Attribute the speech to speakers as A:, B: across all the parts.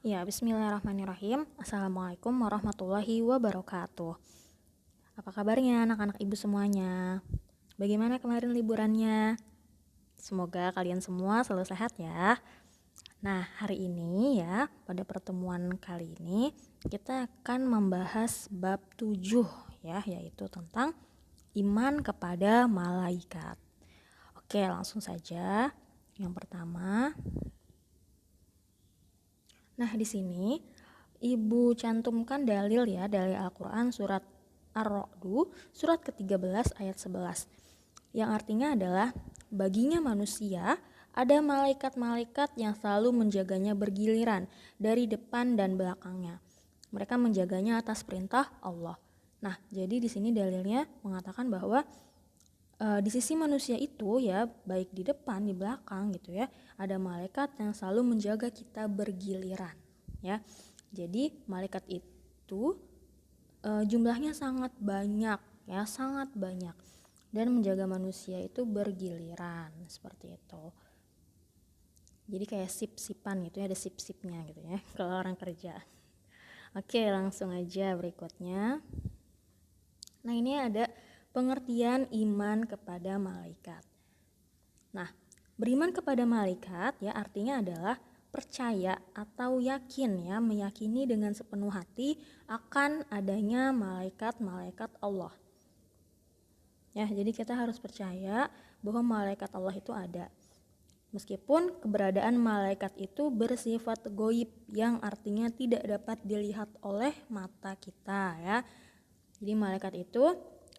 A: Ya, bismillahirrahmanirrahim. Assalamualaikum warahmatullahi wabarakatuh. Apa kabarnya anak-anak ibu semuanya? Bagaimana kemarin liburannya? Semoga kalian semua selalu sehat ya. Nah, hari ini ya, pada pertemuan kali ini kita akan membahas bab 7 ya, yaitu tentang iman kepada malaikat. Oke, langsung saja. Yang pertama, nah, di sini Ibu cantumkan dalil ya, dalil Al-Quran surat Ar-Ra'd surat ke-13 ayat 11. Yang artinya adalah baginya manusia ada malaikat-malaikat yang selalu menjaganya bergiliran dari depan dan belakangnya. Mereka menjaganya atas perintah Allah. Nah, jadi di sini dalilnya mengatakan bahwa di sisi manusia itu ya, baik di depan, di belakang gitu ya, ada malaikat yang selalu menjaga kita bergiliran ya. Jadi malaikat itu jumlahnya sangat banyak ya, sangat banyak, dan menjaga manusia itu bergiliran seperti itu. Jadi kayak sip-sipan gitu ya, ada sip-sipnya gitu ya kalau orang kerja. Oke, langsung aja berikutnya. Nah, ini ada pengertian iman kepada malaikat. Nah, beriman kepada malaikat ya artinya adalah percaya atau yakin ya, meyakini dengan sepenuh hati akan adanya malaikat-malaikat Allah. Ya, jadi kita harus percaya bahwa malaikat Allah itu ada. Meskipun keberadaan malaikat itu bersifat goib yang artinya tidak dapat dilihat oleh mata kita ya. Jadi malaikat itu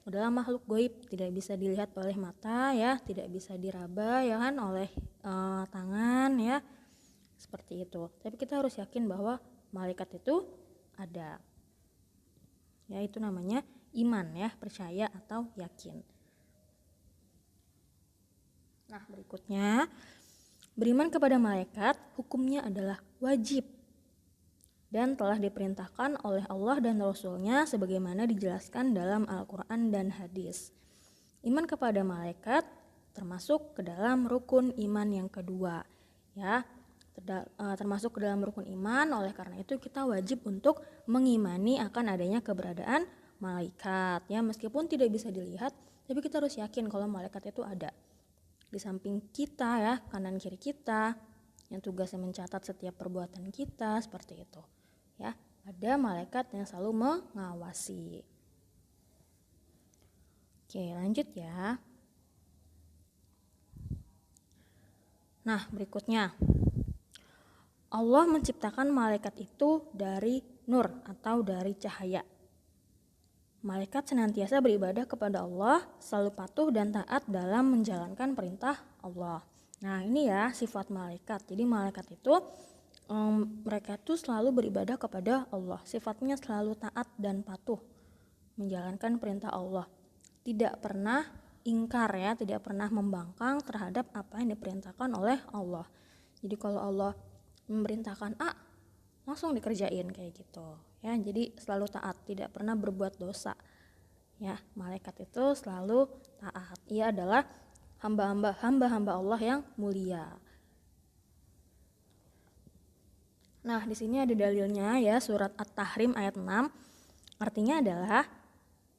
A: adalah makhluk goib, tidak bisa dilihat oleh mata ya, tidak bisa diraba ya kan oleh tangan ya, seperti itu. Tapi kita harus yakin bahwa malaikat itu ada. Ya, itu namanya iman ya, percaya atau yakin. Nah, berikutnya, beriman kepada malaikat hukumnya adalah wajib dan telah diperintahkan oleh Allah dan Rasul-Nya sebagaimana dijelaskan dalam Al-Quran dan hadis. Iman kepada malaikat termasuk ke dalam rukun iman yang kedua ya, termasuk ke dalam rukun iman. Oleh karena itu kita wajib untuk mengimani akan adanya keberadaan malaikat ya, meskipun tidak bisa dilihat, tapi kita harus yakin kalau malaikat itu ada di samping kita ya, kanan kiri kita, yang tugasnya mencatat setiap perbuatan kita, seperti itu ya. Ada malaikat yang selalu mengawasi. Oke, lanjut ya. Nah, berikutnya, Allah menciptakan malaikat itu dari nur atau dari cahaya. Malaikat senantiasa beribadah kepada Allah, selalu patuh dan taat dalam menjalankan perintah Allah. Nah, ini ya sifat malaikat. Jadi malaikat itu mereka itu selalu beribadah kepada Allah, sifatnya selalu taat dan patuh menjalankan perintah Allah, tidak pernah ingkar ya, tidak pernah membangkang terhadap apa yang diperintahkan oleh Allah. Jadi kalau Allah memerintahkan A, langsung dikerjain kayak gitu ya. Jadi selalu taat, tidak pernah berbuat dosa ya. Malaikat itu selalu taat. Ia adalah hamba-hamba Allah yang mulia. Nah, di sini ada dalilnya ya, surat At-Tahrim ayat 6. Artinya adalah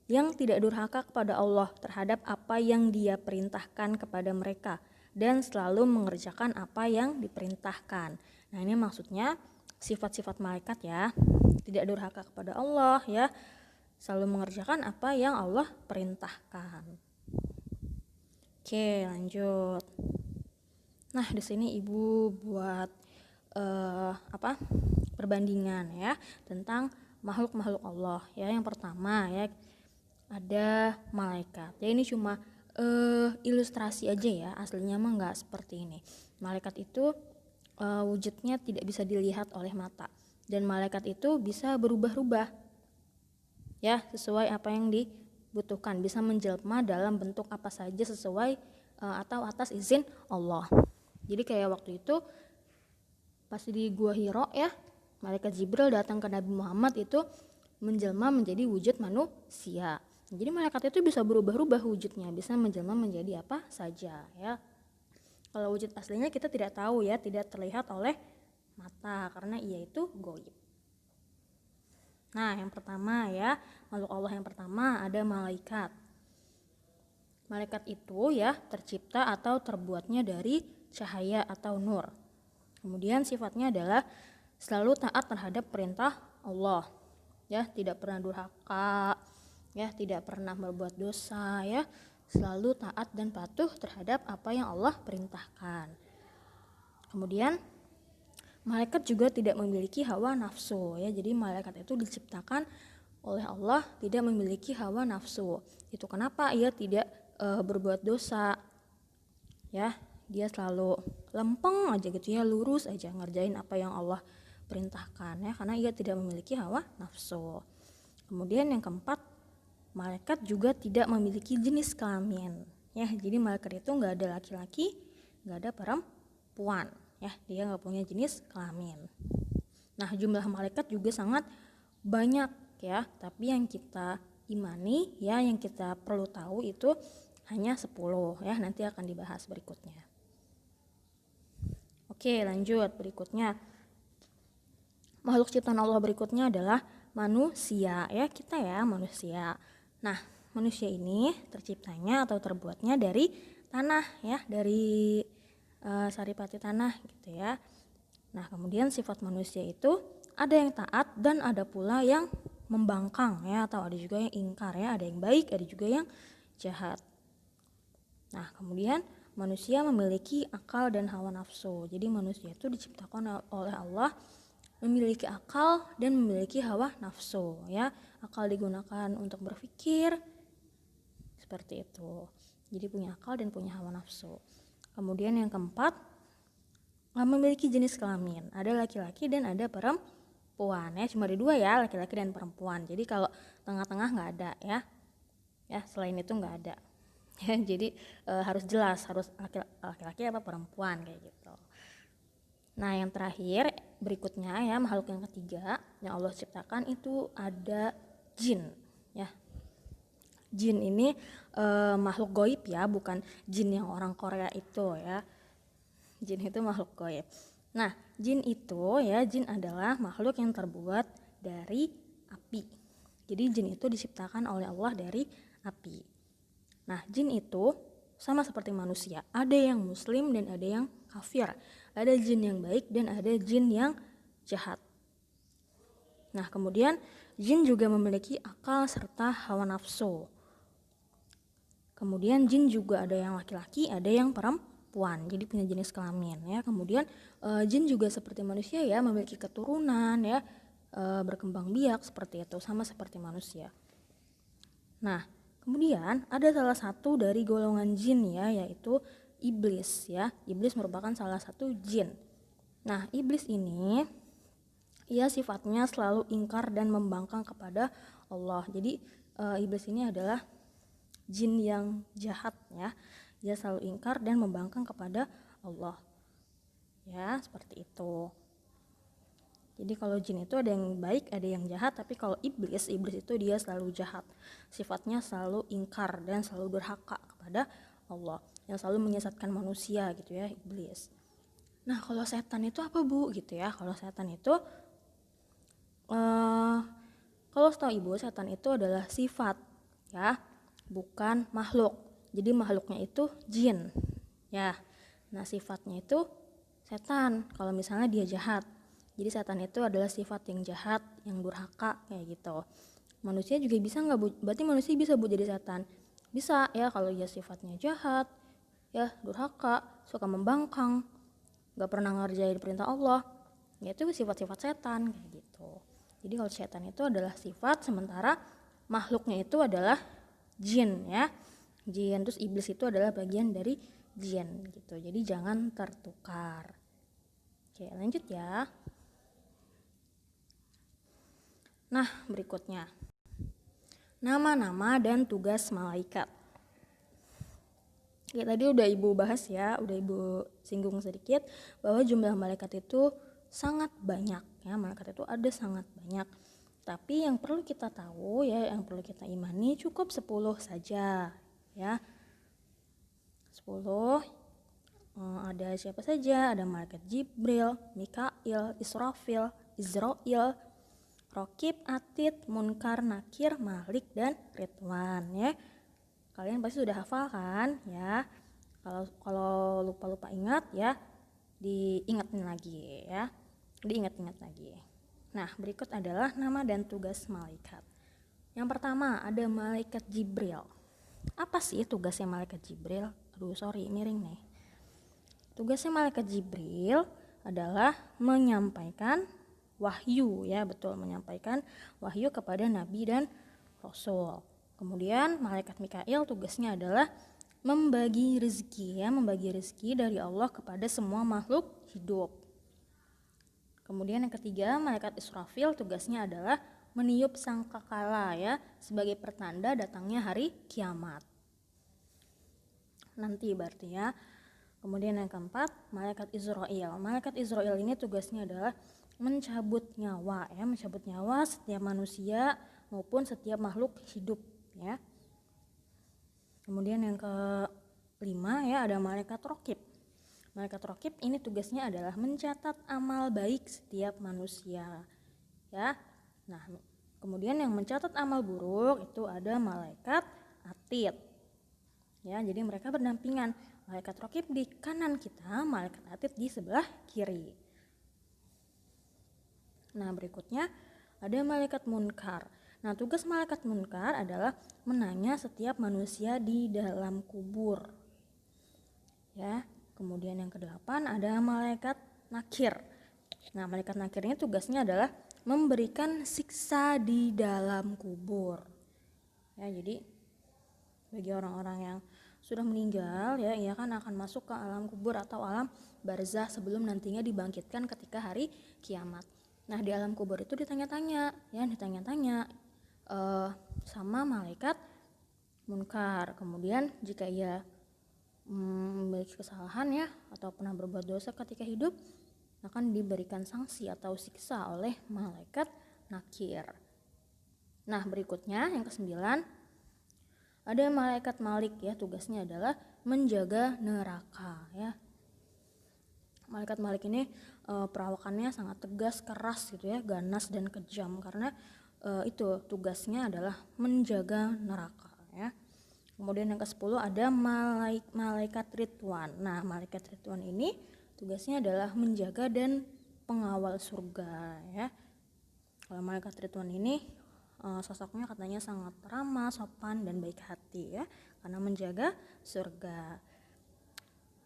A: yang tidak durhaka kepada Allah terhadap apa yang Dia perintahkan kepada mereka dan selalu mengerjakan apa yang diperintahkan. Nah, ini maksudnya sifat-sifat malaikat ya, tidak durhaka kepada Allah ya, selalu mengerjakan apa yang Allah perintahkan. Oke, lanjut. Nah, di sini Ibu buat perbandingan ya tentang makhluk-makhluk Allah ya. Yang pertama ya, ada malaikat. Ya, ini cuma ilustrasi aja ya, aslinya mah nggak seperti ini. Malaikat itu wujudnya tidak bisa dilihat oleh mata, dan malaikat itu bisa berubah-ubah ya sesuai apa yang dibutuhkan, bisa menjelma dalam bentuk apa saja sesuai atau atas izin Allah. Jadi kayak waktu itu pas di Gua Hiro ya, malaikat Jibril datang ke Nabi Muhammad itu menjelma menjadi wujud manusia. Jadi malaikat itu bisa berubah-ubah wujudnya, bisa menjelma menjadi apa saja ya. Kalau wujud aslinya kita tidak tahu ya, tidak terlihat oleh mata karena ia itu goib. Nah, yang pertama ya, makhluk Allah yang pertama ada malaikat. Malaikat itu ya tercipta atau terbuatnya dari cahaya atau nur. Kemudian sifatnya adalah selalu taat terhadap perintah Allah. Ya, tidak pernah durhaka, ya, tidak pernah berbuat dosa, ya, selalu taat dan patuh terhadap apa yang Allah perintahkan. Kemudian malaikat juga tidak memiliki hawa nafsu, ya. Jadi malaikat itu diciptakan oleh Allah tidak memiliki hawa nafsu. Itu kenapa ia tidak berbuat dosa, ya. Dia selalu lempeng aja gitu ya, lurus aja ngerjain apa yang Allah perintahkan, ya, karena ia tidak memiliki hawa nafsu. Kemudian yang keempat, malaikat juga tidak memiliki jenis kelamin, ya. Jadi malaikat itu nggak ada laki-laki, nggak ada perempuan, ya. Dia nggak punya jenis kelamin. Nah, jumlah malaikat juga sangat banyak, ya. Tapi yang kita imani, ya, yang kita perlu tahu itu hanya 10, ya. Nanti akan dibahas berikutnya. Oke, lanjut berikutnya. Makhluk ciptaan Allah berikutnya adalah manusia, ya, kita ya manusia. Nah, manusia ini terciptanya atau terbuatnya dari tanah, ya, dari saripati tanah gitu ya. Nah, kemudian sifat manusia itu ada yang taat dan ada pula yang membangkang, ya, atau ada juga yang ingkar, ya, ada yang baik, ada juga yang jahat. Nah, kemudian manusia memiliki akal dan hawa nafsu. Jadi manusia itu diciptakan oleh Allah memiliki akal dan memiliki hawa nafsu, ya. Akal digunakan untuk berpikir seperti itu. Jadi punya akal dan punya hawa nafsu. Kemudian yang keempat, memiliki jenis kelamin. Ada laki-laki dan ada perempuan, ya. Cuma ada dua ya, laki-laki dan perempuan. Jadi kalau tengah-tengah nggak ada, ya. Ya, selain itu nggak ada. Ya, jadi harus jelas, harus laki-laki apa perempuan kayak gitu. Nah, yang terakhir berikutnya ya, makhluk yang ketiga yang Allah ciptakan itu ada jin, ya. Jin ini makhluk goib, ya, bukan jin yang orang Korea itu, ya. Jin itu makhluk goib. Nah, jin itu ya, jin adalah makhluk yang terbuat dari api. Jadi jin itu diciptakan oleh Allah dari api. Nah, jin itu sama seperti manusia. Ada yang muslim dan ada yang kafir. Ada jin yang baik dan ada jin yang jahat. Nah, kemudian jin juga memiliki akal serta hawa nafsu. Kemudian jin juga ada yang laki-laki, ada yang perempuan. Jadi punya jenis kelamin, ya. Kemudian jin juga seperti manusia, ya, memiliki keturunan, ya, berkembang biak seperti itu, sama seperti manusia. Nah, kemudian ada salah satu dari golongan jin, ya, yaitu iblis, ya. Iblis merupakan salah satu jin. Nah, iblis ini ia sifatnya selalu ingkar dan membangkang kepada Allah. Jadi iblis ini adalah jin yang jahat, ya. Dia selalu ingkar dan membangkang kepada Allah. Ya, seperti itu. Jadi kalau jin itu ada yang baik, ada yang jahat, tapi kalau iblis itu dia selalu jahat. Sifatnya selalu ingkar dan selalu durhaka kepada Allah, yang selalu menyesatkan manusia gitu ya, iblis. Nah, kalau setan itu apa, Bu? Gitu ya. Kalau setan itu kalau setahu Ibu, setan itu adalah sifat, ya, bukan makhluk. Jadi makhluknya itu jin, ya. Nah, sifatnya itu setan kalau misalnya dia jahat. Jadi setan itu adalah sifat yang jahat, yang durhaka kayak gitu. Manusia juga bisa nggak, Bu? Berarti manusia bisa, Bu, jadi setan? Bisa, ya, kalau dia sifatnya jahat, ya, durhaka, suka membangkang, nggak pernah ngerjain perintah Allah, ya, itu sifat-sifat setan kayak gitu. Jadi kalau setan itu adalah sifat, sementara makhluknya itu adalah jin, ya. Jin, terus iblis itu adalah bagian dari jin gitu. Jadi jangan tertukar. Oke, lanjut ya. Nah, berikutnya. Nama-nama dan tugas malaikat. Ya, tadi udah Ibu bahas, ya, udah Ibu singgung sedikit bahwa jumlah malaikat itu sangat banyak, ya. Malaikat itu ada sangat banyak. Tapi yang perlu kita tahu, ya, yang perlu kita imani cukup 10 saja, ya. 10. ada siapa saja? Ada malaikat Jibril, Mikail, Israfil, Izrail, Rokib, Atid, Munkar, Nakir, Malik, dan Ridwan ya. Kalian pasti sudah hafal kan ya. Kalau lupa-lupa ingat ya, diingatin lagi ya. Diingat-ingat lagi. Nah, berikut adalah nama dan tugas malaikat. Yang pertama ada malaikat Jibril. Apa sih tugasnya malaikat Jibril? Aduh, sorry, miring nih. Tugasnya malaikat Jibril adalah menyampaikan wahyu ya, betul, menyampaikan wahyu kepada nabi dan rasul. Kemudian malaikat Mikail tugasnya adalah membagi rezeki ya, membagi rezeki dari Allah kepada semua makhluk hidup. Kemudian yang ketiga, malaikat Israfil tugasnya adalah meniup sangkakala ya, sebagai pertanda datangnya hari kiamat. Nanti berarti ya. Kemudian yang keempat, malaikat Izrail. Malaikat Izrail ini tugasnya adalah mencabut nyawa ya, mencabut nyawa setiap manusia maupun setiap makhluk hidup ya. Kemudian yang kelima ya, ada malaikat Rokib. Malaikat Rokib ini tugasnya adalah mencatat amal baik setiap manusia ya. Nah, kemudian yang mencatat amal buruk itu ada malaikat Atid ya, jadi mereka berdampingan. Malaikat Rokib di kanan kita, malaikat Atid di sebelah kiri. Nah, berikutnya ada malaikat Munkar. Nah, tugas malaikat Munkar adalah menanya setiap manusia di dalam kubur. Ya. Kemudian yang kedelapan ada malaikat Nakir. Nah, malaikat Nakir ini tugasnya adalah memberikan siksa di dalam kubur. Ya, jadi bagi orang-orang yang sudah meninggal ya, ia kan akan masuk ke alam kubur atau alam barzah sebelum nantinya dibangkitkan ketika hari kiamat. Nah, di alam kubur itu ditanya-tanya sama malaikat Munkar. Kemudian jika ia memiliki kesalahan ya atau pernah berbuat dosa ketika hidup, akan diberikan sanksi atau siksa oleh malaikat Nakir. Nah, berikutnya yang kesembilan ada malaikat Malik ya, tugasnya adalah menjaga neraka ya. Malaikat Malik ini perawakannya sangat tegas, keras gitu ya, ganas dan kejam karena itu tugasnya adalah menjaga neraka ya. Kemudian yang ke-10 ada malaikat Ridwan. Nah, malaikat Ridwan ini tugasnya adalah menjaga dan pengawal surga ya. Kalau malaikat Ridwan ini sosoknya katanya sangat ramah, sopan, dan baik hati ya, karena menjaga surga.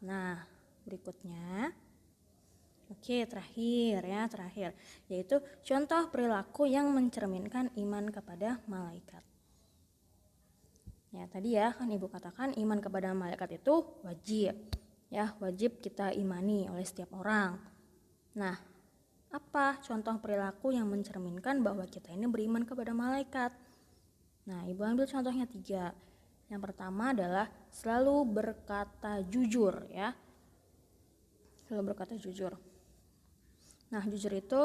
A: Nah, berikutnya terakhir yaitu contoh perilaku yang mencerminkan iman kepada malaikat. Ya, tadi ya kan Ibu katakan iman kepada malaikat itu wajib. Ya, wajib kita imani oleh setiap orang. Nah, apa contoh perilaku yang mencerminkan bahwa kita ini beriman kepada malaikat? Nah, Ibu ambil contohnya 3. Yang pertama adalah selalu berkata jujur ya. Selalu berkata jujur. Nah, jujur itu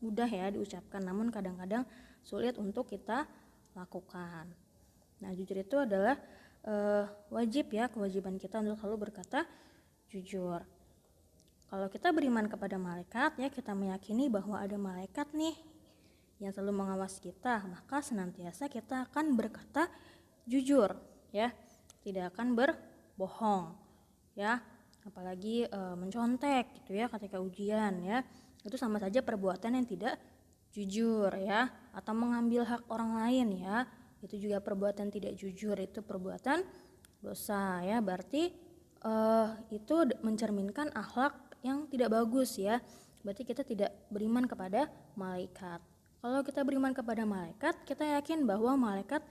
A: mudah ya diucapkan, namun kadang-kadang sulit untuk kita lakukan. Nah, jujur itu adalah wajib ya, kewajiban kita untuk selalu berkata jujur. Kalau kita beriman kepada malaikat ya, kita meyakini bahwa ada malaikat nih yang selalu mengawasi kita, maka senantiasa kita akan berkata jujur ya, tidak akan berbohong ya, apalagi mencontek gitu ya ketika ujian ya, itu sama saja perbuatan yang tidak jujur ya, atau mengambil hak orang lain ya, itu juga perbuatan tidak jujur, itu perbuatan dosa ya, berarti itu mencerminkan akhlak yang tidak bagus ya, berarti kita tidak beriman kepada malaikat. Kalau kita beriman kepada malaikat, kita yakin bahwa malaikat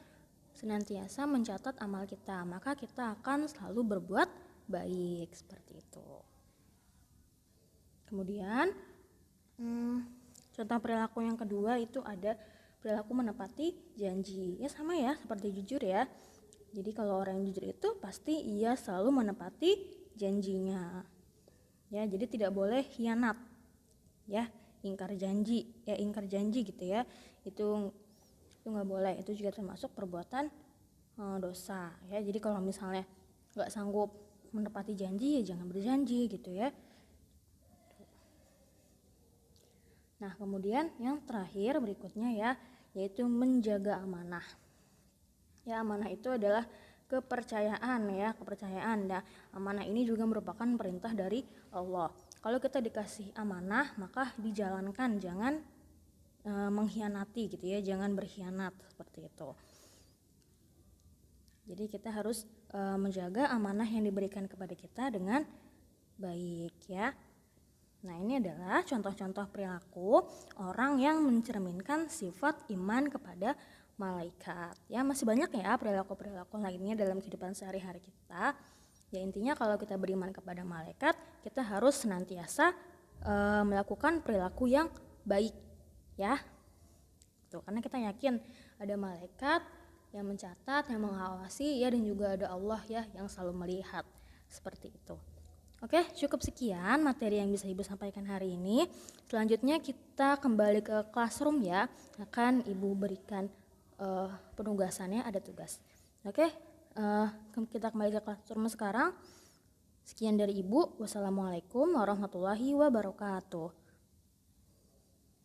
A: senantiasa mencatat amal kita, maka kita akan selalu berbuat baik seperti itu. Kemudian contoh perilaku yang kedua itu ada perilaku menepati janji. Ya sama ya seperti jujur ya. Jadi kalau orang yang jujur itu pasti ia selalu menepati janjinya. Ya, jadi tidak boleh khianat. Ya, ingkar janji gitu ya. Itu enggak boleh. Itu juga termasuk perbuatan dosa ya. Jadi kalau misalnya enggak sanggup menepati janji ya jangan berjanji gitu ya. Nah, kemudian yang terakhir berikutnya ya, yaitu menjaga amanah. Ya, amanah itu adalah kepercayaan ya, kepercayaan. Nah, amanah ini juga merupakan perintah dari Allah. Kalau kita dikasih amanah, maka dijalankan, jangan mengkhianati gitu ya, jangan berkhianat seperti itu. Jadi kita harus menjaga amanah yang diberikan kepada kita dengan baik ya. Nah, ini adalah contoh-contoh perilaku orang yang mencerminkan sifat iman kepada malaikat. Ya, masih banyak ya perilaku-perilaku lainnya dalam kehidupan sehari-hari kita. Ya, intinya kalau kita beriman kepada malaikat, kita harus senantiasa melakukan perilaku yang baik ya. Tuh, karena kita yakin ada malaikat yang mencatat, yang mengawasi ya, dan juga ada Allah ya yang selalu melihat. Seperti itu. Oke, cukup sekian materi yang bisa Ibu sampaikan hari ini. Selanjutnya kita kembali ke classroom ya. Akan Ibu berikan penugasannya, ada tugas. Oke, kita kembali ke classroom sekarang. Sekian dari Ibu. Wassalamualaikum warahmatullahi wabarakatuh.